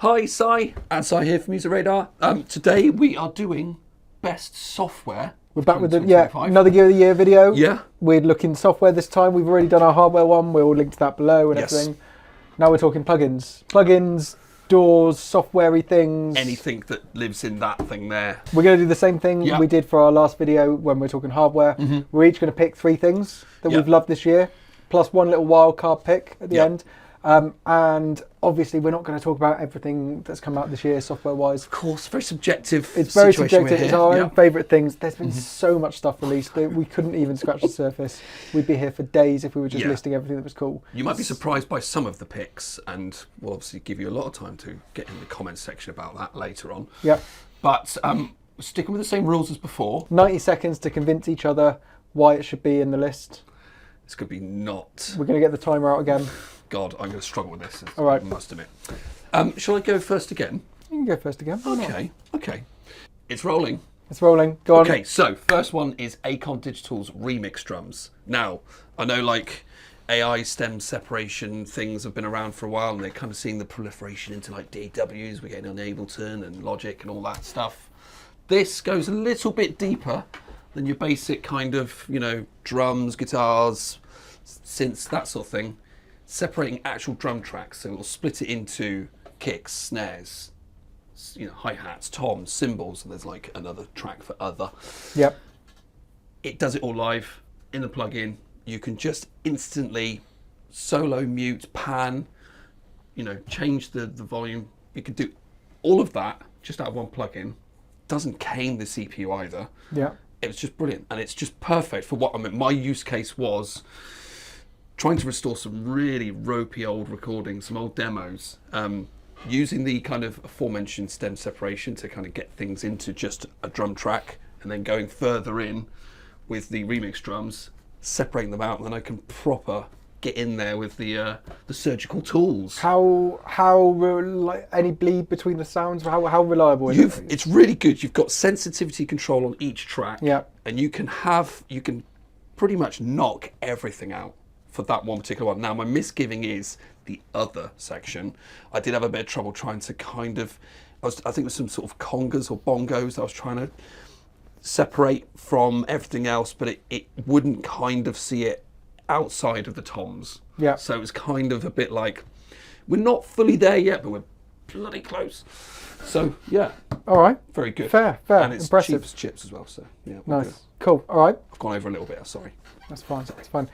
Hi, Sai. And Sai here from MusicRadar. Today we are doing best software. We're back with another Gear of the Year video. Yeah. We're looking software this time. We've already done our hardware one. We'll link to that below and everything. Now we're talking plugins. Plugins, DAWs, software-y things. Anything that lives in that thing there. We're going to do the same thing we did for our last video when we're talking hardware. We're each going to pick 3 things that we've loved this year, plus one little wild card pick at the end. And obviously we're not going to talk about everything that's come out this year software-wise. Of course, very subjective. It's very subjective. It's our own favourite things. There's been so much stuff released that we couldn't even scratch the surface. We'd be here for days if we were just listing everything that was cool. You might be surprised by some of the picks, and we'll obviously give you a lot of time to get in the comments section about that later on. Yep. But sticking with the same rules as before. 90 seconds to convince each other why it should be in the list. This could be not. We're going to get the timer out again. God, I'm going to struggle with this. All right. I must admit. Shall I go first again? You can go first again. Okay. It's rolling. It's rolling. Go on. Okay, so first one is Acon Digital's Remix Drums. Now, I know like AI stem separation things have been around for a while, and they're kind of seeing the proliferation into like DAWs. We're getting on Ableton and Logic and all that stuff. This goes a little bit deeper than your basic kind of, drums, guitars, synths, that sort of thing. Separating actual drum tracks, so we'll split it into kicks, snares, hi-hats, toms, cymbals, and there's like another track for other. Yep. It does it all live in the plugin. You can just instantly solo, mute, pan, change the volume. You can do all of that just out of one plugin. Doesn't cane the CPU either. Yeah. It was just brilliant, and it's just perfect for what my use case was. Trying to restore some really ropey old recordings, some old demos, using the kind of aforementioned stem separation to kind of get things into just a drum track, and then going further in with the remix drums, separating them out, and then I can proper get in there with the surgical tools. How like any bleed between the sounds? How reliable is it? It's really good. You've got sensitivity control on each track, and you can pretty much knock everything out for that one particular one. Now, my misgiving is the other section. I did have a bit of trouble trying to kind of, I think it was some sort of congas or bongos I was trying to separate from everything else, but it wouldn't kind of see it outside of the toms. Yeah. So it was kind of a bit like, we're not fully there yet, but we're bloody close. So yeah. All right. Very good. Fair. And it's impressive. cheap as chips as well. So yeah. Nice. Good. Cool. All right. I've gone over a little bit. Sorry. That's fine. That's fine.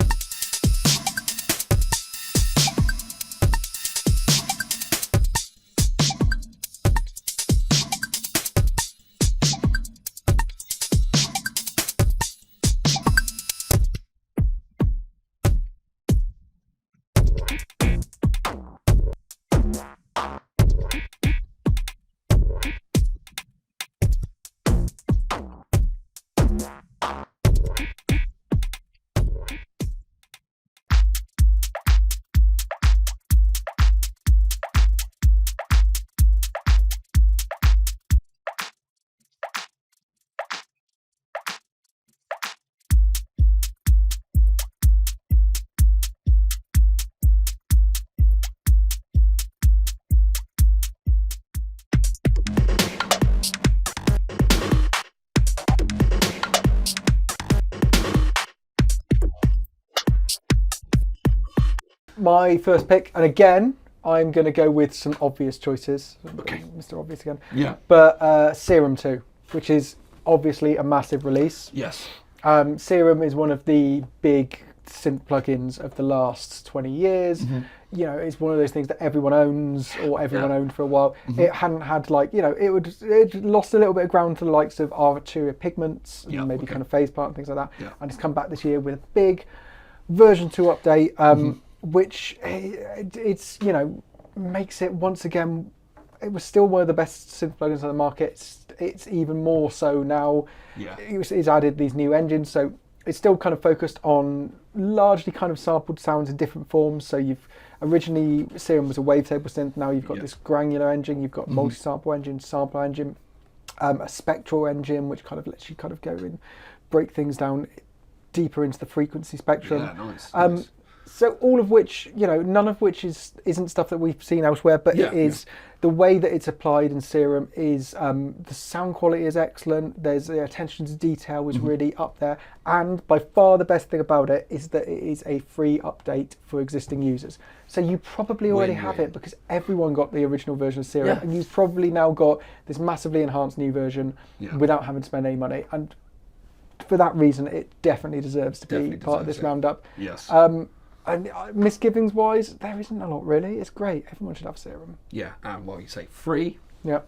My first pick, and again, I'm going to go with some obvious choices. Okay. Mr. Obvious again. Yeah. But Serum 2, which is obviously a massive release. Yes. Serum is one of the big synth plugins of the last 20 years. It's one of those things that everyone owns, or everyone owned for a while. It hadn't had it lost a little bit of ground to the likes of Arturia Pigments and maybe kind of Phase Part and things like that. Yeah. And it's come back this year with a big version 2 update. Which it's makes it once again. It was still one of the best synth plugins on the market. It's even more so now. Yeah. It's added these new engines, so it's still kind of focused on largely kind of sampled sounds in different forms. So you've originally Serum was a wavetable synth. Now you've got this granular engine. You've got multi-sample engine, sampler engine, a spectral engine, which kind of lets you kind of go and break things down deeper into the frequency spectrum. Yeah, nice. So all of which, none of which isn't stuff that we've seen elsewhere, but it is the way that it's applied in Serum is the sound quality is excellent. There's the attention to detail was really up there, and by far the best thing about it is that it is a free update for existing users. So you probably already have it because everyone got the original version of Serum, and you've probably now got this massively enhanced new version without having to spend any money. And for that reason, it definitely deserves to be part of this roundup. Yes. And misgivings wise, there isn't a lot really. It's great. Everyone should have Serum. Yeah, and you say free. Yeah.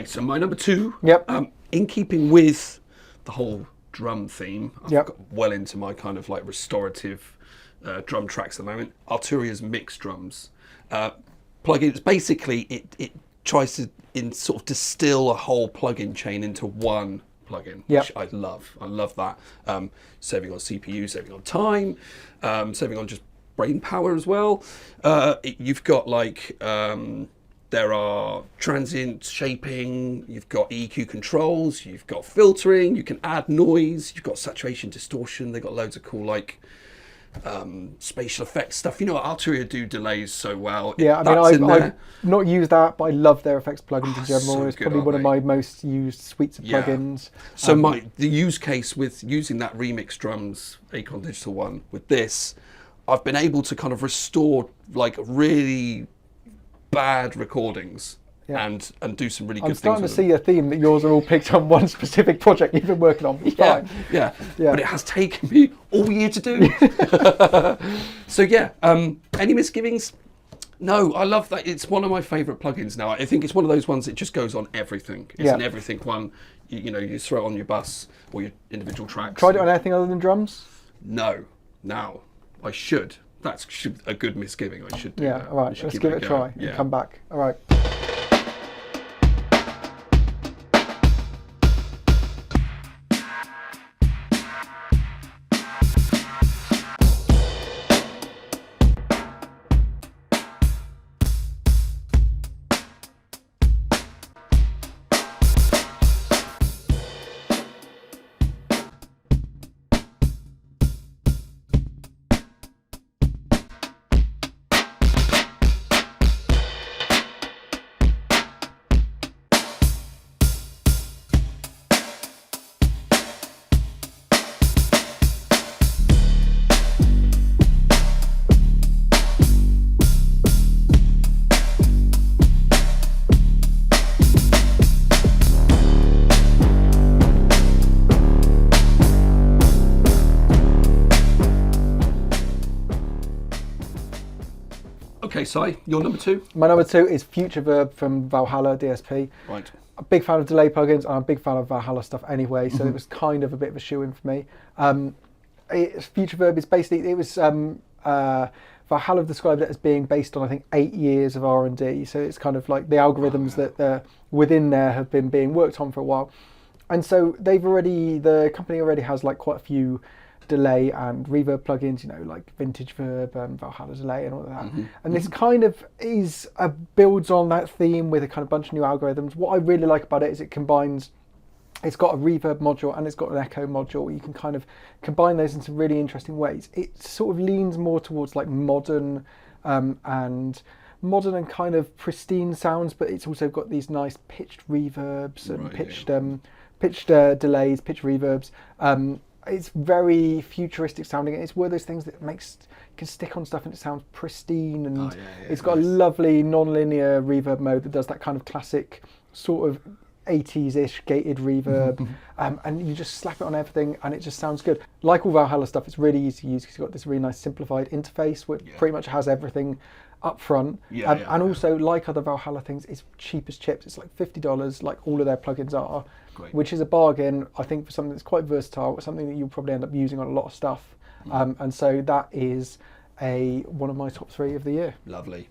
So my number 2, in keeping with the whole drum theme, I've Yep. got well into my kind of like restorative drum tracks at the moment. Arturia's Mix Drums plugins. Basically, it tries to sort of distill a whole plugin chain into one plugin, which I love. I love that. Saving on CPU, saving on time, saving on just brain power as well. You've got like there are transient shaping, you've got EQ controls, you've got filtering, you can add noise, you've got saturation, distortion. They've got loads of cool like spatial effects stuff. You know, Arturia do delays so well. Yeah, I mean, I've not used that, but I love their effects plugins in general. So it's good, probably one of aren't my most used suites of plugins. So the use case with using that Remix Drums Acon Digital one with this, I've been able to kind of restore like really bad recordings and do some really good things. I'm starting to see a theme that yours are all picked on one specific project you've been working on. Yeah. But it has taken me all year to do. So any misgivings? No, I love that. It's one of my favourite plugins now. I think it's one of those ones that just goes on everything. It's an everything one. You throw it on your bus or your individual tracks. Tried it on anything other than drums? No. Now, I should. That's a good misgiving. I should do that. All right. Let's give it a try and come back. All right. Okay, Si, your number 2? My number 2 is FutureVerb from Valhalla DSP. Right. A big fan of delay plugins. I'm a big fan of Valhalla stuff anyway, so it was kind of a bit of a shoe-in for me. FutureVerb is basically, Valhalla described it as being based on, I think, 8 years of R&D. So it's kind of like the algorithms that within there have been being worked on for a while. And so the company already has like quite a few delay and reverb plugins, like Vintage Verb and Valhalla Delay and all of that. And this kind of builds on that theme with a kind of bunch of new algorithms. What I really like about it is it's got a reverb module and it's got an echo module. You can kind of combine those in some really interesting ways. It sort of leans more towards like modern and kind of pristine sounds, but it's also got these nice pitched reverbs and pitched delays, pitched reverbs. It's very futuristic sounding. It's one of those things that can stick on stuff and it sounds pristine, and it's got a lovely non-linear reverb mode that does that kind of classic sort of 80s-ish gated reverb, and you just slap it on everything and it just sounds good. Like all Valhalla stuff, it's really easy to use because it's got this really nice simplified interface which pretty much has everything up front. And also, like other Valhalla things, it's cheap as chips. It's like $50, like all of their plugins are, which is a bargain, I think, for something that's quite versatile, something that you'll probably end up using on a lot of stuff. And so that is one of my top 3 of the year. Lovely.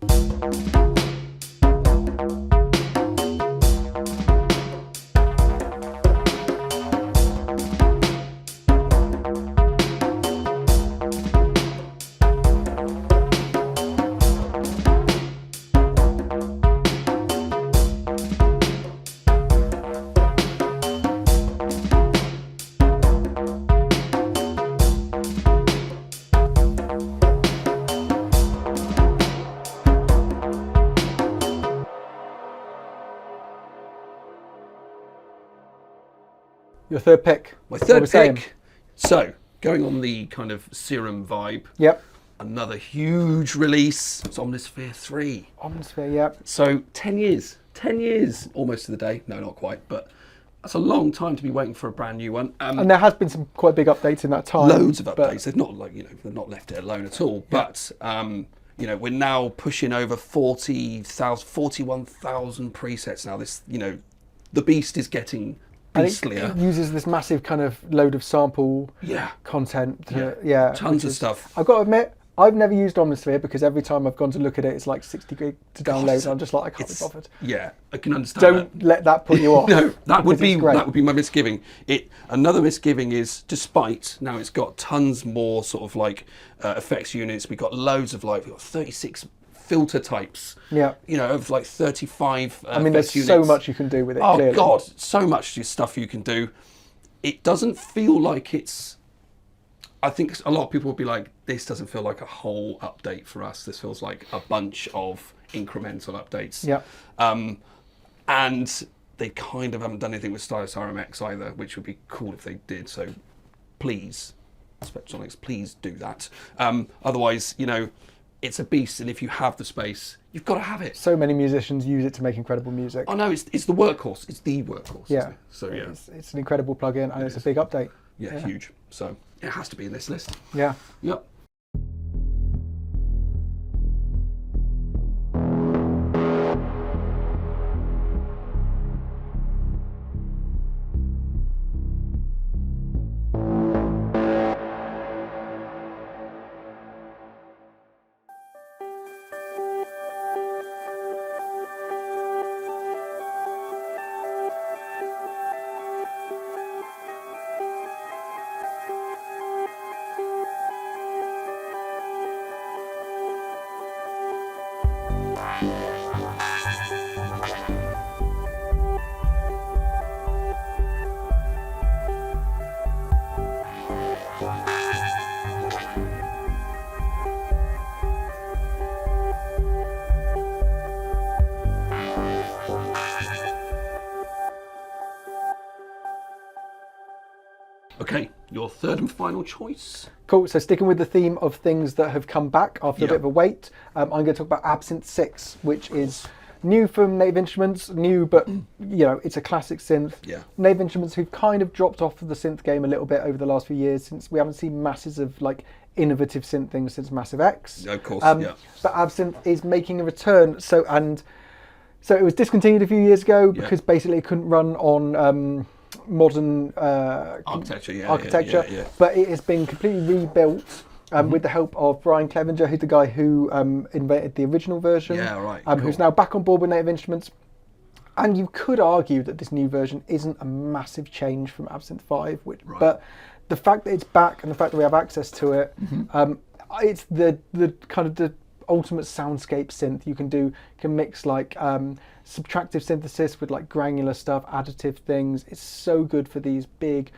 Your third pick. My third pick. So, going on the kind of Serum vibe. Yep. Another huge release. It's Omnisphere 3. Omnisphere, yep. So 10 years. 10 years almost to the day. No, not quite, but that's a long time to be waiting for a brand new one. And there has been some quite big updates in that time. Loads of updates. They've not they've not left it alone at all. Yeah. But we're now pushing over 41,000 presets now. This, the beast is getting beastlier. It uses this massive kind of load of sample content. Tons of stuff. I've got to admit, I've never used Omnisphere because every time I've gone to look at it, it's like 60 gig to download. And I'm just like, I can't be bothered. Yeah, I can understand. Don't let that put you off. No, that would be my misgiving. Another misgiving is, despite now it's got tons more sort of like effects units. We've got loads of we've got 36 filter types. Yeah. Of like 35. I mean, there's so much you can do with it. Oh clearly. God, so much stuff you can do. It doesn't feel like it's. I think a lot of people would be like, this doesn't feel like a whole update for us. This feels like a bunch of incremental updates. Yeah. And they kind of haven't done anything with Stylus RMX either, which would be cool if they did. So please, Spectrasonics, please do that. Otherwise, it's a beast, and if you have the space, you've got to have it. So many musicians use it to make incredible music. Oh no, it's the workhorse. It's the workhorse. Yeah. So yeah, it's an incredible plugin, and it's a big update. Yeah, huge. So it has to be in this list. Yeah. Yep. Okay, your third and final choice. Cool, so sticking with the theme of things that have come back after a bit of a wait, I'm going to talk about Absynth 6, which is new from Native Instruments, new, but it's a classic synth. Yeah. Native Instruments who've kind of dropped off of the synth game a little bit over the last few years, since we haven't seen masses of innovative synth things since Massive X. Of course, But Absynth is making a return, so it was discontinued a few years ago because basically it couldn't run on modern architecture, but it has been completely rebuilt with the help of Brian Clevenger, who's the guy who invented the original version, who's now back on board with Native Instruments. And you could argue that this new version isn't a massive change from Absynth 5, but the fact that it's back and the fact that we have access to it, it's the kind of the ultimate soundscape synth. You can mix subtractive synthesis with granular stuff, additive things. It's so good for these big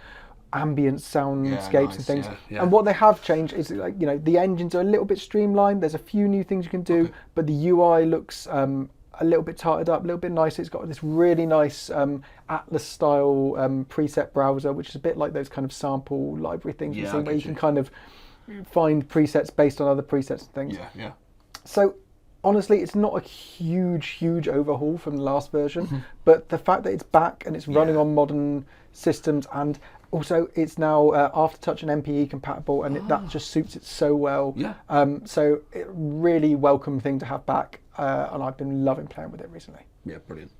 ambient soundscapes and things. And what they have changed is the engines are a little bit streamlined. There's a few new things you can do, but the UI looks a little bit tightened up, a little bit nicer. It's got this really nice Atlas style preset browser, which is a bit like those kind of sample library things you've seen, where you can kind of find presets based on other presets and things. Yeah. So honestly, it's not a huge overhaul from the last version, but the fact that it's back and it's running on modern systems, and also it's now Aftertouch and MPE compatible, and that just suits it so well. Yeah. So it really welcome thing to have back, and I've been loving playing with it recently. Yeah, brilliant.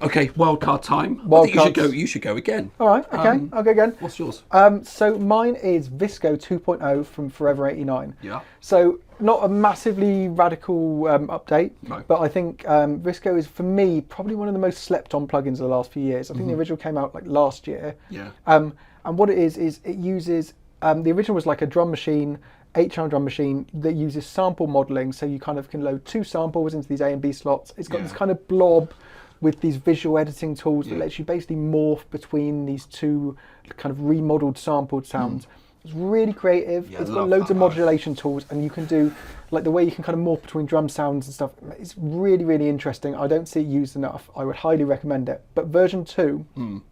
Okay, wildcard time. I think you should go again. All right, okay, I'll go again. What's yours? So mine is Visco 2.0 from Forever89. Yeah. So not a massively radical update, No. but I think Visco is, for me, probably one of the most slept on plugins of the last few years. I think the original came out like last year. Yeah. And what it is it uses, the original was like a drum machine, 8-channel drum machine that uses sample modeling. So you kind of can load 2 samples into these A and B slots. It's got this kind of blob with these visual editing tools that lets you basically morph between these 2 kind of remodeled sampled sounds. It's really creative. Yeah, it's got loads of modulation tools, and you can do like the way you can kind of morph between drum sounds and stuff. It's really interesting. I don't see it used enough. I would highly recommend it. But version 2,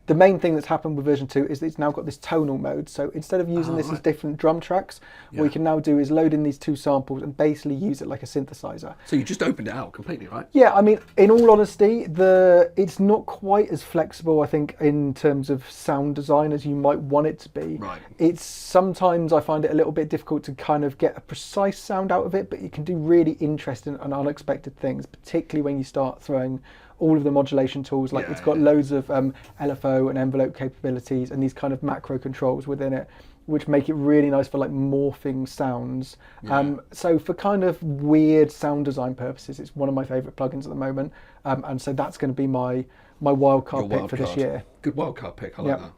the main thing that's happened with version 2 is that it's now got this tonal mode. So instead of using this as different drum tracks, what we can now do is load in these 2 samples and basically use it like a synthesizer. So you just opened it out completely, right? Yeah, I mean, in all honesty, it's not quite as flexible, I think, in terms of sound design as you might want it to be. Right. It's sometimes I find it a little bit difficult to kind of get a precise sound out of it, but you can do really interesting and unexpected things, particularly when you start throwing all of the modulation tools. Like it's got loads of LFO and envelope capabilities and these kind of macro controls within it, which make it really nice for like morphing sounds. So for kind of weird sound design purposes, it's one of my favorite plugins at the moment. And so that's going to be my wildcard pick for this year. Good wildcard pick. I like that.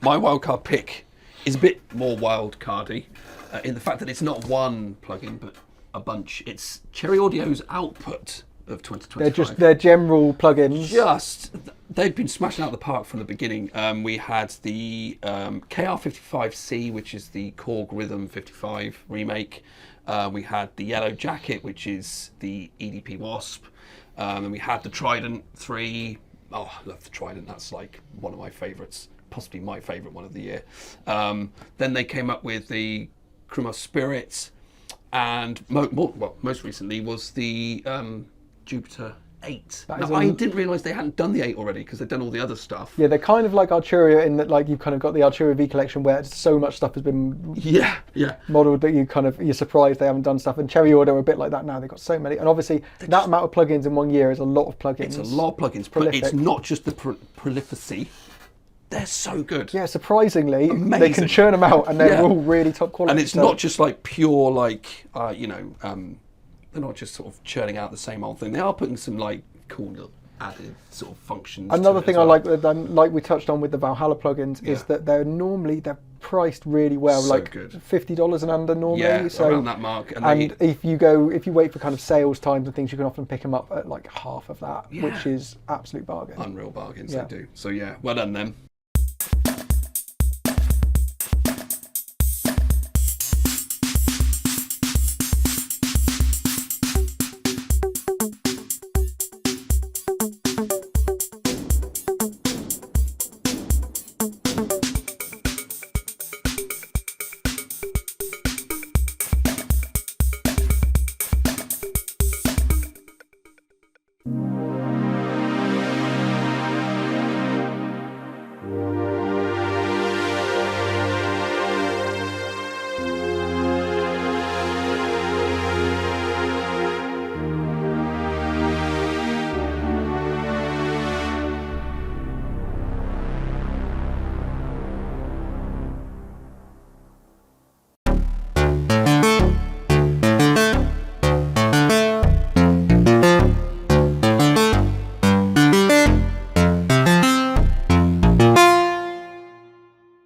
My wildcard pick is a bit more wildcardy in the fact that it's not one plugin but a bunch. It's Cherry Audio's Output of 2025. They're general plugins. They've been smashing out the park from the beginning. We had the KR55C, which is the Korg Rhythm 55 remake. We had the Yellow Jacket, which is the EDP Wasp. And we had the Trident 3. Oh, I love the Trident. That's like one of my favourites, possibly my favourite one of the year. Then they came up with the Chroma Spirit, and most recently was the Jupiter 8. Now, I didn't realise they hadn't done the 8 already because they've done all the other stuff. Yeah, they're kind of like Arturia in that, like, you've kind of got the Arturia V collection where so much stuff has been modelled that you're surprised they haven't done stuff. And Cherry Audio are a bit like that now. They've got so many, and obviously that amount of plugins in 1 year is a lot of plugins. It's a lot of plugins, but it's not just the prolificity. They're so good. Yeah, surprisingly, amazing. They can churn them out, and they're all really top quality. And it's not just like pure, like, they're not just sort of churning out the same old thing. They are putting some like cool added sort of functions. Another to it thing as I well. like we touched on with the Valhalla plugins, is that they're priced really well, So like good. $50 and under normally. Yeah, so around that mark. And if you wait for kind of sales times and things, you can often pick them up at like half of that, which is absolute bargain. Unreal bargains, they do. So yeah, well done them.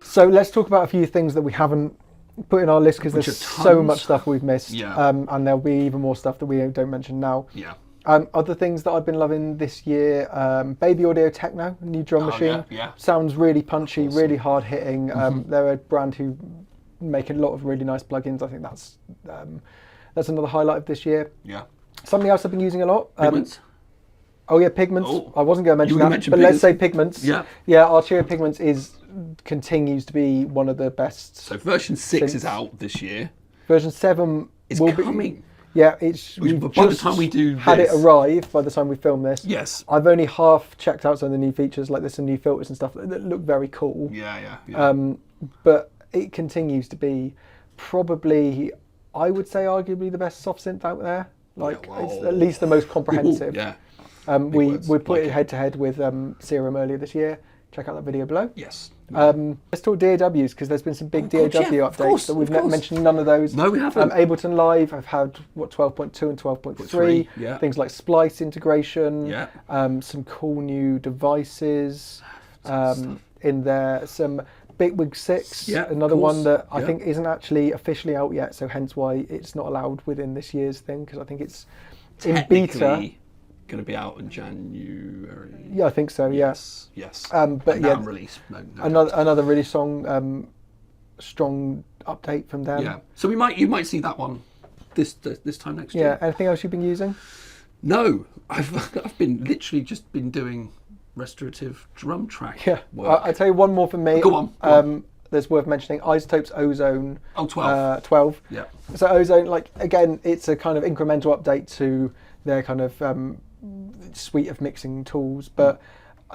So let's talk about a few things that we haven't put in our list, because there's so much stuff we've missed, and there'll be even more stuff that we don't mention now. Yeah. Other things that I've been loving this year, Baby Audio Techno, new drum machine. Sounds really punchy, really hard hitting. They're a brand who make a lot of really nice plugins. I think that's another highlight of this year. Yeah. Something else I've been using a lot. Pigments. Oh yeah, Pigments. Oh. I wasn't going to mention that, but let's say Pigments. Yeah. Yeah, Arturia Pigments continues to be one of the best. So version 6 is out this year. Version 7 is will coming. Yeah, by the time we do had it arrive by the time we film this. Yes. I've only half checked out some of the new features, like there's some new filters and stuff that look very cool. Yeah. But it continues to be probably, I would say, arguably the best soft synth out there. Like it's at least the most comprehensive. Yeah. We put it head to head with Serum earlier this year. Check out that video below. Yes. Let's talk DAWs, because there's been some big DAW updates that we've mentioned. None of those. No, we haven't. Ableton Live, I've had 12.2 and 12.3. Yeah. Things like splice integration. Yeah. Some cool new devices in there. Some Bitwig 6, another one that I think isn't actually officially out yet, so hence why it's not allowed within this year's thing, because I think it's in beta. Going to be out in January. Yeah, I think so. Yes. But yeah, release. another really strong update from them. Yeah. So you might see that one this time next year. Yeah. Anything else you've been using? No, I've been literally just been doing restorative drum track. Yeah. Work. I'll tell you one more from me. Go on. That's worth mentioning. Isotope's Ozone. 12. 12. Yeah. So Ozone, like again, it's a kind of incremental update to their kind of suite of mixing tools. But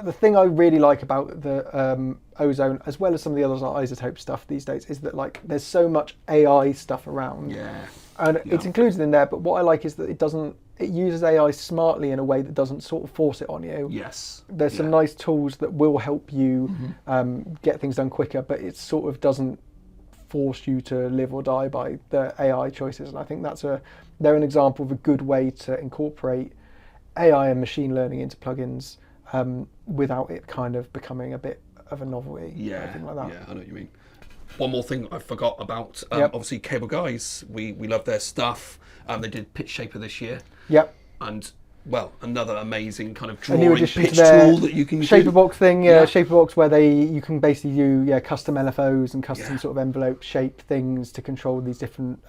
the thing I really like about the Ozone, as well as some of the other Isotope stuff these days, is that like there's so much AI stuff around. Yeah. And it's included in there. But what I like is that it uses AI smartly in a way that doesn't sort of force it on you. Yes. There's some nice tools that will help you get things done quicker, but it sort of doesn't force you to live or die by the AI choices. And I think they're an example of a good way to incorporate AI and machine learning into plugins without it kind of becoming a bit of a novelty. Yeah. Anything like that. Yeah, I know what you mean. One more thing I forgot about, obviously Cable Guys, we love their stuff. They did Pitch Shaper this year. Yep. And, well, another amazing kind of a new drawing addition pitch to their tool that you can Shaperbox thing, Shaperbox, where you can basically do custom LFOs and custom sort of envelope shape things to control these different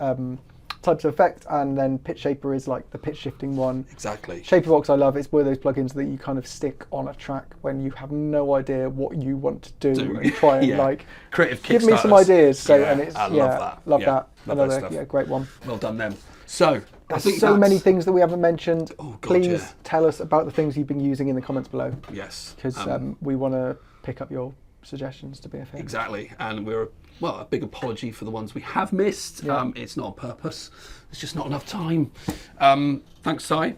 types of effects, and then Pitch Shaper is like the pitch shifting one. Exactly. Shaperbox I love. It's one of those plugins that you kind of stick on a track when you have no idea what you want to do and try and like creative give me some ideas. So and it's I love that. Love that. Love Another great one. Well done them. So there's I think so many things that we haven't mentioned. Oh, God, please tell us about the things you've been using in the comments below. Yes. Because we want to pick up your suggestions, to be fair. Exactly. And a big apology for the ones we have missed. It's not on purpose. There's just not enough time. Thanks, Si.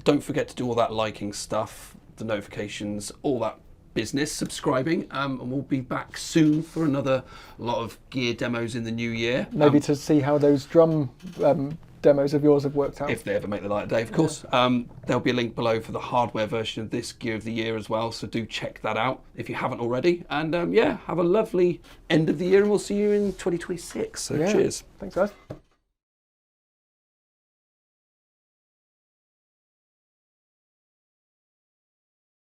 Don't forget to do all that liking stuff, the notifications, all that business, subscribing, and we'll be back soon for another lot of gear demos in the new year. Maybe to see how those drum demos of yours have worked out. If they ever make the light of day, of course. There'll be a link below for the hardware version of this Gear of the Year as well, so do check that out if you haven't already. And yeah, have a lovely end of the year, and we'll see you in 2026. So cheers. Thanks, guys.